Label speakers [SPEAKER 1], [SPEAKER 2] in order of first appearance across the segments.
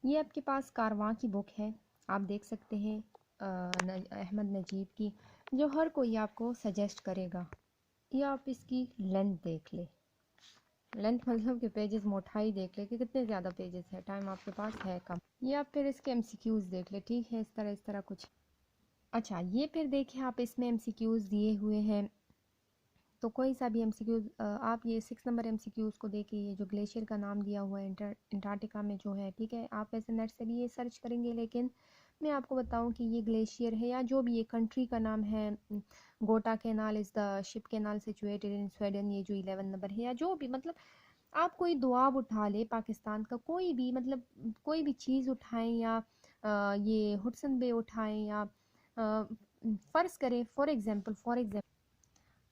[SPEAKER 1] ये आपके पास कारवां की बुक है, आप देख सकते हैं, अहमद नजीब की, जो हर कोई आपको सजेस्ट करेगा। ये आप इसकी लेंथ देख ले, लेंथ मतलब कि पेजेस मोटाई देख ले कि कितने ज़्यादा पेजेस है, टाइम आपके पास है कम। ये आप फिर इसके एमसीक्यूज़ देख ले, ठीक है, इस तरह कुछ। अच्छा, ये फिर देखिए आप इसमें एमसीक्यूज़ दिए हुए हैं, तो कोई सा भी एमसीक्यूज़ आप ये 6 नंबर एमसीक्यूज़ को देखिए, ये जो ग्लेशियर का नाम दिया हुआ है अंटार्कटिका में जो है, ठीक है, आप वैसे नेट से भी ये सर्च करेंगे, लेकिन मैं आपको बताऊं कि ये ग्लेशियर है या जो भी ये कंट्री का नाम है, गोटा canal is the ship canal situated in Sweden, ये जो 11 नंबर है, या जो भी मतलब आप कोई दुआब उठा ले पाकिस्तान का कोई भी, मतलब कोई भी चीज़ उठाएं, या ये हुडसन बे उठाएं, या फ़र्ज़ करें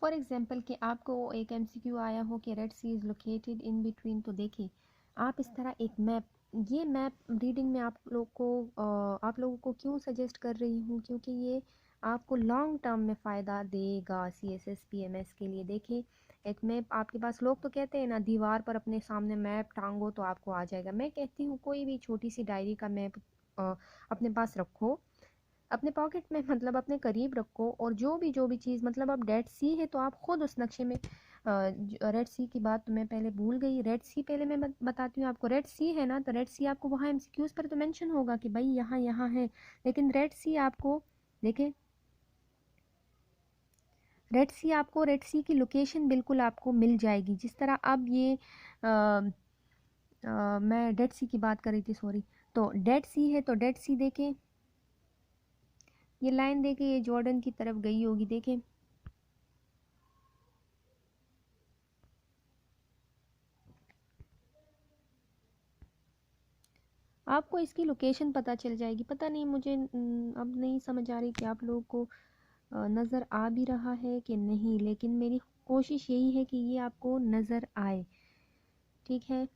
[SPEAKER 1] फॉर एग्जांपल कि आपको एक एमसीक्यू आया हो कि Red Sea is located in between, तो देखिए आप इस तरह एक मैप, ये मैप रीडिंग में आप लोगों को क्यों सजेस्ट कर रही हूँ, क्योंकि ये आपको लॉन्ग टर्म में फ़ायदा देगा सीएसएस पीएमएस के लिए। देखिए एक मैप आपके पास, लोग तो कहते हैं ना दीवार पर अपने सामने मैप टांगो तो आपको आ जाएगा, मैं कहती हूँ कोई भी छोटी सी डायरी का मैप अपने पास रखो, अपने पॉकेट में, मतलब अपने करीब रखो, और जो भी चीज़, मतलब अब डेड सी है तो आप खुद उस नक्शे में, रेड सी की बात तो मैं पहले भूल गई, रेड सी पहले मैं बताती हूँ आपको। रेड सी है ना, तो रेड सी आपको वहाँ एमसीक्यूज़ पर तो मेंशन होगा कि भाई यहाँ यहाँ है, लेकिन रेड सी आपको, देखें, रेड सी की लोकेशन बिल्कुल आपको मिल जाएगी, जिस तरह अब ये मैं डेड सी की बात कर रही थी, सॉरी। तो डेड सी है तो डेड सी देखें, ये लाइन देखें, ये जॉर्डन की तरफ गई होगी, देखें, आपको इसकी लोकेशन पता चल जाएगी। पता नहीं मुझे अब नहीं समझ आ रही कि आप लोगों को नज़र आ भी रहा है कि नहीं, लेकिन मेरी कोशिश यही है कि ये आपको नज़र आए, ठीक है।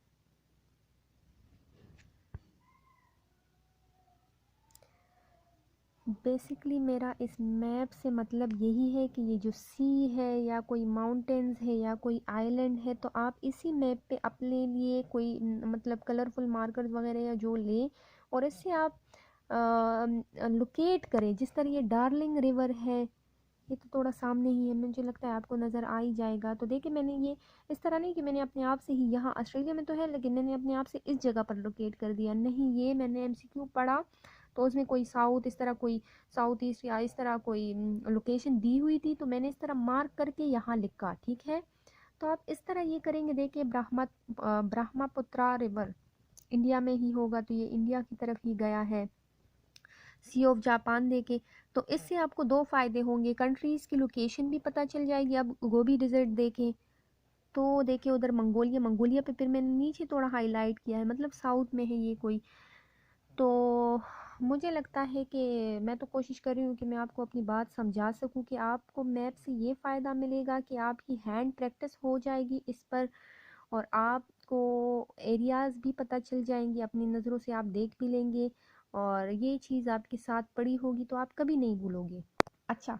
[SPEAKER 1] बेसिकली मेरा इस मैप से मतलब यही है कि ये जो सी है या कोई माउंटेन्स है या कोई आइलैंड है, तो आप इसी मैप पे अपने लिए कोई मतलब कलरफुल मार्कर्स वगैरह या जो लें, और इससे आप लोकेट करें। जिस तरह ये डार्लिंग रिवर है, ये तो थोड़ा सामने ही है, मुझे लगता है आपको नज़र आ ही जाएगा। तो देखिए मैंने ये इस तरह नहीं कि मैंने अपने आप से ही, यहाँ ऑस्ट्रेलिया में तो है लेकिन मैंने अपने आप से इस जगह पर लोकेट कर दिया, नहीं, ये मैंने एमसीक्यू पढ़ा तो उसमें कोई साउथ, इस तरह कोई साउथ ईस्ट या इस तरह कोई लोकेशन दी हुई थी, तो मैंने इस तरह मार्क करके यहाँ लिखा, ठीक है। तो आप इस तरह ये करेंगे। देखिए ब्रह्मपुत्रा रिवर इंडिया में ही होगा, तो ये इंडिया की तरफ ही गया है। सी ऑफ जापान देके, तो इससे आपको दो फायदे होंगे, कंट्रीज़ की लोकेशन भी पता चल जाएगी। अब गोबी डिज़र्ट देखें तो देखिए उधर मंगोलिया पे फिर मैंने नीचे थोड़ा हाईलाइट किया है, मतलब साउथ में है ये कोई। तो मुझे लगता है कि मैं तो कोशिश कर रही हूँ कि मैं आपको अपनी बात समझा सकूँ कि आपको मैप से ये फ़ायदा मिलेगा कि आपकी हैंड प्रैक्टिस हो जाएगी इस पर, और आपको एरियाज़ भी पता चल जाएंगी, अपनी नज़रों से आप देख भी लेंगे, और ये चीज़ आपके साथ पड़ी होगी तो आप कभी नहीं भूलोगे। अच्छा,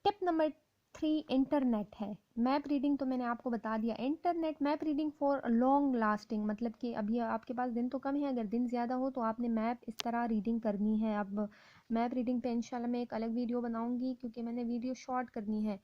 [SPEAKER 1] टिप नंबर 3 इंटरनेट है। मैप रीडिंग तो मैंने आपको बता दिया, internet map reading for long lasting, मतलब कि अभी आपके पास दिन तो कम है, अगर दिन ज़्यादा हो तो आपने मैप इस तरह रीडिंग करनी है। अब मैप रीडिंग पे इंशाल्लाह मैं एक अलग वीडियो बनाऊंगी, क्योंकि मैंने वीडियो शॉर्ट करनी है।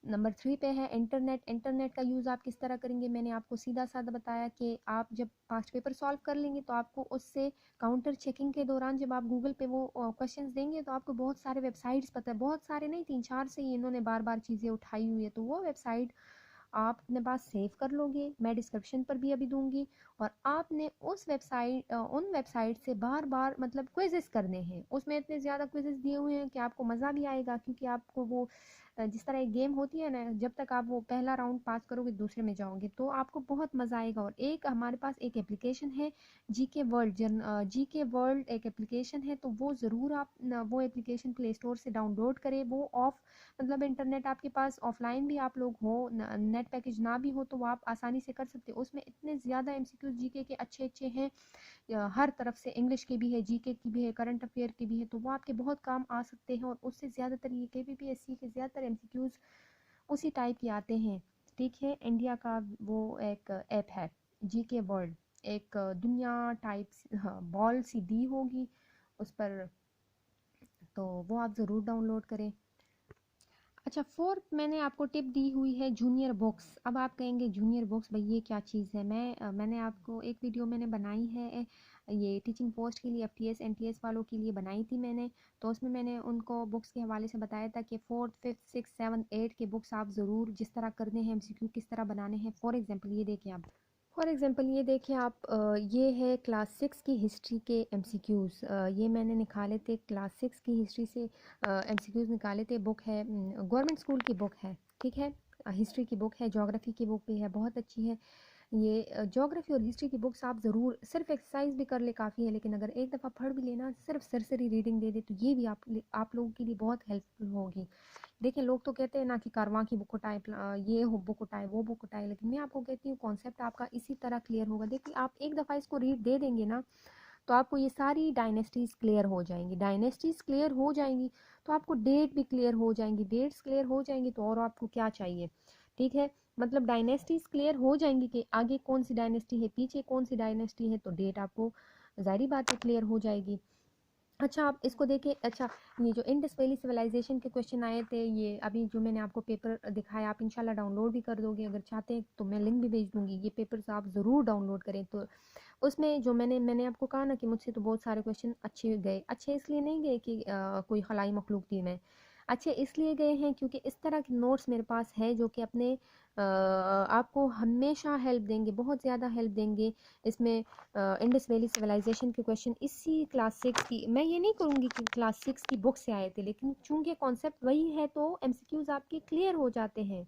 [SPEAKER 1] नंबर 3 पे है इंटरनेट। इंटरनेट का यूज़ आप किस तरह करेंगे, मैंने आपको सीधा साधा बताया कि आप जब पास्ट पेपर सॉल्व कर लेंगे तो आपको उससे काउंटर चेकिंग के दौरान जब आप गूगल पे वो क्वेश्चंस देंगे तो आपको बहुत सारे वेबसाइट्स पता है, बहुत सारे नहीं, 3-4 से ही इन्होंने बार बार चीज़ें उठाई हुई है, तो वो वेबसाइट आप अपने पास सेव कर लोगे, मैं डिस्क्रिप्शन पर भी अभी दूंगी। और आपने उन वेबसाइट से बार बार मतलब क्विजेस करने हैं, उसमें इतने ज़्यादा क्विजेस दिए हुए हैं कि आपको मज़ा भी आएगा, क्योंकि आपको वो जिस तरह एक गेम होती है ना, जब तक आप वो पहला राउंड पास करोगे दूसरे में जाओगे तो आपको बहुत मज़ा आएगा। और एक हमारे पास एक एप्लीकेशन है जीके वर्ल्ड एक एप्लीकेशन है, तो वो ज़रूर आप वो एप्लीकेशन प्ले स्टोर से डाउनलोड करें। वो ऑफ मतलब इंटरनेट आपके पास ऑफलाइन भी आप लोग हो, नेट पैकेज ना भी हो, तो वो आप आसानी से कर सकते हो। उसमें इतने ज़्यादा एमसीक्यू जीके के अच्छे अच्छे हैं, हर तरफ से, इंग्लिश की भी है, जीके की भी है, करंट अफेयर की भी है, तो वो आपके बहुत काम आ सकते हैं। और उससे ज़्यादातर ये केपीपीएससी के ज़्यादातर एमसीक्यूज़ उसी टाइप के आते हैं, ठीक है। इंडिया का वो एक ऐप है जीके वर्ल्ड, एक दुनिया टाइप हाँ बॉल सी दी होगी उस पर, तो वो आप ज़रूर डाउनलोड करें। अच्छा, फोर्थ मैंने आपको टिप दी हुई है जूनियर बुक्स। अब आप कहेंगे जूनियर बुक्स भाई ये क्या चीज़ है? मैंने आपको एक वीडियो मैंने बनाई है ये टीचिंग पोस्ट के लिए, एफटीएस एनटीएस वालों के लिए बनाई थी मैंने। तो उसमें मैंने उनको बुक्स के हवाले से बताया था कि fourth fifth six seven eight के बुक्स आप ज़रूर जिस तरह करने हैं, एमसीक्यू किस तरह बनाने हैं। फॉर एग्जाम्पल ये देखिए आप, ये देखिए आप, ये है क्लास सिक्स की हिस्ट्री के एमसीक्यूज़। ये मैंने निकाले थे क्लास सिक्स की हिस्ट्री से, एमसीक्यूज़ निकाले थे। बुक है गवर्नमेंट स्कूल की बुक है, ठीक है। हिस्ट्री की बुक है, ज्योग्राफी की बुक भी है, बहुत अच्छी है। ये ज्योग्राफी और हिस्ट्री की बुक्स आप ज़रूर, सिर्फ एक्सरसाइज भी कर ले काफ़ी है, लेकिन अगर एक दफ़ा पढ़ भी लेना, सिर्फ सरसरी रीडिंग दे दे, तो ये भी आप लोगों के लिए बहुत हेल्पफुल होगी। देखिए लोग तो कहते हैं ना कि कारवां की बुक उठाए, ये हो बुक उठाए, वो बुक उठाए, लेकिन मैं आपको कहती हूँ कॉन्सेप्ट आपका इसी तरह क्लियर होगा। देखिए आप एक दफ़ा इसको रीड दे देंगे ना, तो आपको ये सारी डायनेस्टीज़ क्लियर हो जाएंगी। डायनेस्टीज़ क्लियर हो जाएंगी तो आपको डेट भी क्लियर हो जाएंगी। डेट्स क्लियर हो जाएंगी तो और आपको क्या चाहिए, ठीक है। मतलब डायनेस्टीज़ क्लियर हो जाएंगी कि आगे कौन सी डायनेस्टी है, पीछे कौन सी डायनेस्टी है, तो डेट आपको ज़ाहिर बात है क्लियर हो जाएगी। अच्छा आप इसको देखिए। अच्छा, ये जो इंडस वैली सिविलाइजेशन के क्वेश्चन आए थे, ये अभी जो मैंने आपको पेपर दिखाया, आप इंशाल्लाह डाउनलोड भी कर दोगे। अगर चाहते हैं तो मैं लिंक भी भेज दूंगी, ये पेपर्स आप ज़रूर डाउनलोड करें। तो उसमें जो मैंने आपको कहा ना कि मुझसे तो बहुत सारे क्वेश्चन अच्छे गए। अच्छे इसलिए नहीं गए कि कोई खलाई मखलूक थी मैं, अच्छे इसलिए गए हैं क्योंकि इस तरह के नोट्स मेरे पास है जो कि अपने आपको हमेशा हेल्प देंगे, बहुत ज़्यादा हेल्प देंगे। इसमें इंडस वैली सिविलाइजेशन के क्वेश्चन इसी क्लास सिक्स की, मैं ये नहीं कहूँगी कि क्लास सिक्स की बुक से आए थे, लेकिन चूंकि कॉन्सेप्ट वही है तो एमसीक्यूज़ आपके क्लियर हो जाते हैं।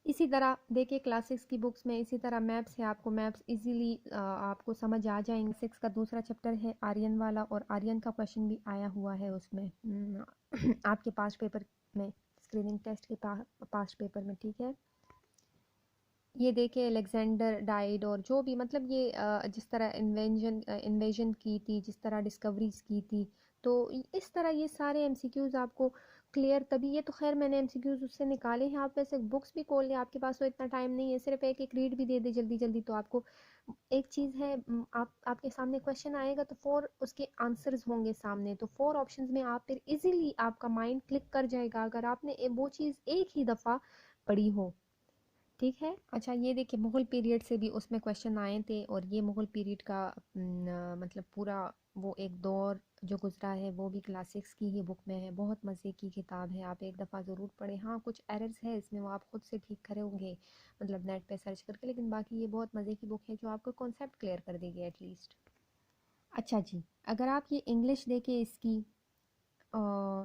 [SPEAKER 1] इसी तरह देखिए क्लास सिक्स की बुक्स में इसी तरह मैप्स है, आपको मैप्स इजीली आपको समझ आ जाएंगे। सिक्स का दूसरा चैप्टर है आर्यन वाला, और आर्यन का क्वेश्चन भी आया हुआ है उसमें आपके पास्ट पेपर में, स्क्रीनिंग टेस्ट के पास्ट पेपर में, ठीक है। ये देखिए अलेक्जेंडर डाइड, और जो भी मतलब ये जिस तरह इन्वेजन की थी, जिस तरह डिस्कवरीज की थी, तो इस तरह ये सारे एमसीक्यूज़ आपको क्लियर, तभी ये तो खैर मैंने एमसीक्यूज़ उससे निकाले हैं। आप वैसे बुक्स भी खोल लें, आपके पास तो इतना टाइम नहीं है, सिर्फ एक एक रीड भी दे दे जल्दी जल्दी, तो आपको एक चीज़ है, आपके सामने क्वेश्चन आएगा तो फोर उसके आंसर्स होंगे सामने, तो फोर ऑप्शंस में आप फिर इजीली आपका माइंड क्लिक कर जाएगा अगर आपने वो चीज़ एक ही दफ़ा पढ़ी हो, ठीक है। अच्छा ये देखिए मुग़ल पीरियड से भी उसमें क्वेश्चन आए थे, और ये मुग़ल पीरियड का मतलब पूरा वो एक दौर जो गुजरा है वो भी क्लास सिक्स की ही बुक में है। बहुत मज़े की किताब है, आप एक दफ़ा ज़रूर पढ़ें। हाँ कुछ एरर्स है इसमें, वो आप खुद से ठीक करोगे मतलब नेट पे सर्च करके, लेकिन बाकी ये बहुत मज़े की बुक है जो आपको कॉन्सेप्ट क्लियर कर देगी एटलीस्ट। अच्छा जी, अगर आप ये इंग्लिश देखें इसकी,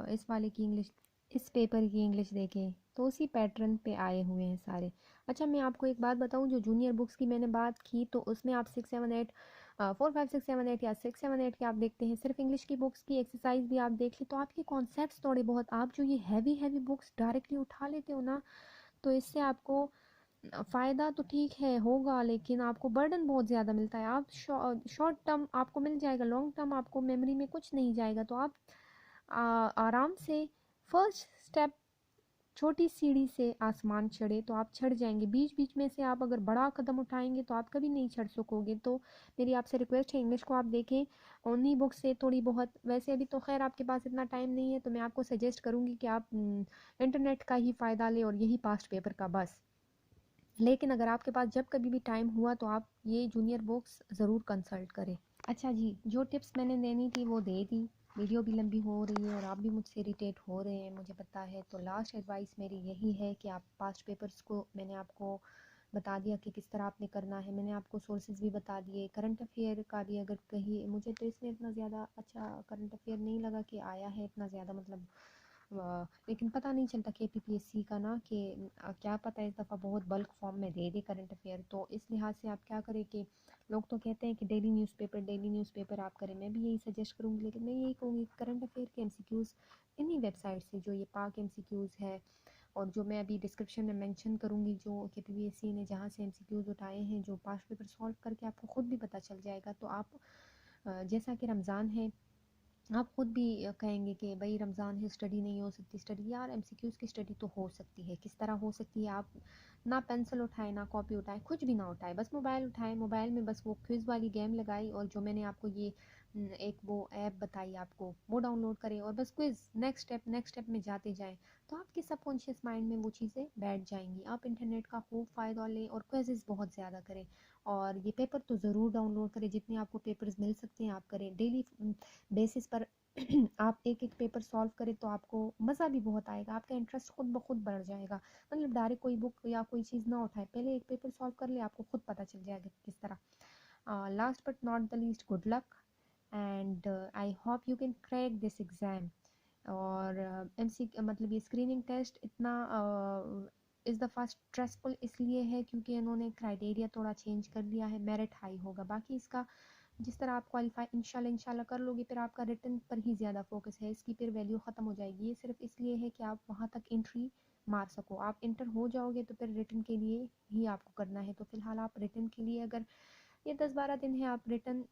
[SPEAKER 1] इस वाले की इंग्लिश, इस पेपर की इंग्लिश देखें तो उसी पैटर्न पे आए हुए हैं सारे। अच्छा मैं आपको एक बात बताऊं, जो जूनियर बुक्स की मैंने बात की तो उसमें आप 6 7 8 4 5 6 7 8 या 6 7 8 के आप देखते हैं, सिर्फ इंग्लिश की बुक्स की एक्सरसाइज भी आप देख लें तो आपके कॉन्सेप्ट्स थोड़े बहुत, आप जो ये हैवी हैवी बुक्स डायरेक्टली उठा लेते हो ना, तो इससे आपको फ़ायदा तो ठीक है होगा, लेकिन आपको बर्डन बहुत ज़्यादा मिलता है। आप शॉर्ट टर्म आपको मिल जाएगा, लॉन्ग टर्म आपको मेमोरी में कुछ नहीं जाएगा। तो आप आराम से फर्स्ट स्टेप, छोटी सीढ़ी से आसमान चढ़े तो आप चढ़ जाएंगे, बीच बीच में से आप अगर बड़ा कदम उठाएंगे तो आप कभी नहीं चढ़ सकोगे। तो मेरी आपसे रिक्वेस्ट है इंग्लिश को आप देखें उन्हीं बुक से थोड़ी बहुत। वैसे अभी तो खैर आपके पास इतना टाइम नहीं है, तो मैं आपको सजेस्ट करूँगी कि आप इंटरनेट का ही फ़ायदा लें और यही पास्ट पेपर का बस। लेकिन अगर आपके पास जब कभी भी टाइम हुआ तो आप ये जूनियर बुक्स ज़रूर कंसल्ट करें। अच्छा जी, जो टिप्स मैंने देनी थी वो दे दी। वीडियो भी लंबी हो रही है और आप भी मुझसे इरिटेट हो रहे हैं, मुझे पता है। तो लास्ट एडवाइस मेरी यही है कि आप पास्ट पेपर्स को, मैंने आपको बता दिया कि किस तरह आपने करना है, मैंने आपको सोर्सेज भी बता दिए। करंट अफेयर का भी अगर कहीं, मुझे तो इसमें इतना ज़्यादा अच्छा करंट अफेयर नहीं लगा कि आया है इतना ज़्यादा, मतलब लेकिन पता नहीं चलता केपीपीएससी का ना कि क्या पता इस दफ़ा बहुत बल्क फॉर्म में दे दे करंट अफेयर। तो इस लिहाज से आप क्या करें कि लोग तो कहते हैं कि डेली न्यूज़पेपर आप करें, मैं भी यही सजेस्ट करूँगी, लेकिन मैं यही कहूँगी करंट अफेयर के एमसीक्यूज़ इन्हीं वेबसाइट से, जो ये पाक एमसीक्यूज़ है और जो मैं अभी डिस्क्रिप्शन में मेंशन करूँगी, जो केपीपीएससी ने जहाँ से एमसीक्यूज़ उठाए हैं, जो पास्ट पेपर सॉल्व करके आपको खुद भी पता चल जाएगा। तो आप जैसा कि रमज़ान है, आप खुद भी कहेंगे कि भाई रमज़ान है, स्टडी नहीं हो सकती। स्टडी यार, एमसीक्यूज़ की स्टडी तो हो सकती है। किस तरह हो सकती है? आप ना पेंसिल उठाएं, ना कॉपी उठाएं, कुछ भी ना उठाएं, बस मोबाइल उठाएं, मोबाइल में बस वो क्विज़ वाली गेम लगाई, और जो मैंने आपको ये एक वो ऐप बताई आपको, वो डाउनलोड करें, और बस क्विज़ नेक्स्ट स्टेप में जाते जाएं। तो आपके सबकॉन्शियस माइंड में वो चीज़ें बैठ जाएंगी। आप इंटरनेट का खूब फ़ायदा लें और क्विज़ेस बहुत ज़्यादा करें। और ये पेपर तो ज़रूर डाउनलोड करें, जितने आपको पेपर्स मिल सकते हैं आप करें। डेली बेसिस पर आप एक एक पेपर सॉल्व करें तो आपको मज़ा भी बहुत आएगा, आपका इंटरेस्ट खुद ब खुद बढ़ जाएगा। मतलब डायरेक्ट कोई बुक या कोई चीज़ ना उठाए, पहले एक पेपर सॉल्व कर ले, आपको खुद पता चल जाएगा कि किस तरह। Last but not the least, good luck, and I hope you can crack this exam. और एमसी मतलब ये स्क्रीनिंग टेस्ट इतना इस दफ़ा स्ट्रेसफुल इसलिए है क्योंकि इन्होंने क्राइटेरिया थोड़ा चेंज कर दिया है, मेरिट हाई होगा। बाकी इसका जिस तरह आप क्वालिफाई इंशाल्लाह कर लोगे, फिर आपका रिटर्न पर ही ज़्यादा फोकस है, इसकी फिर वैल्यू ख़त्म हो जाएगी। ये सिर्फ इसलिए है कि आप वहाँ तक एंट्री मार सको। आप इंटर हो जाओगे तो फिर रिटर्न के लिए ही आपको करना है। तो फिलहाल आप रिटर्न के लिए, अगर ये 10-12 दिन है, आप रिटर्न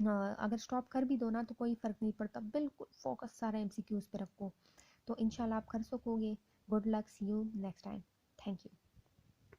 [SPEAKER 1] अगर स्टॉप कर भी दो ना तो कोई फ़र्क नहीं पड़ता, बिल्कुल फोकस सारा एमसीक्यूज़ पे रखो, तो इंशाल्लाह आप कर सकोगे। Good luck, see you next time. Thank you.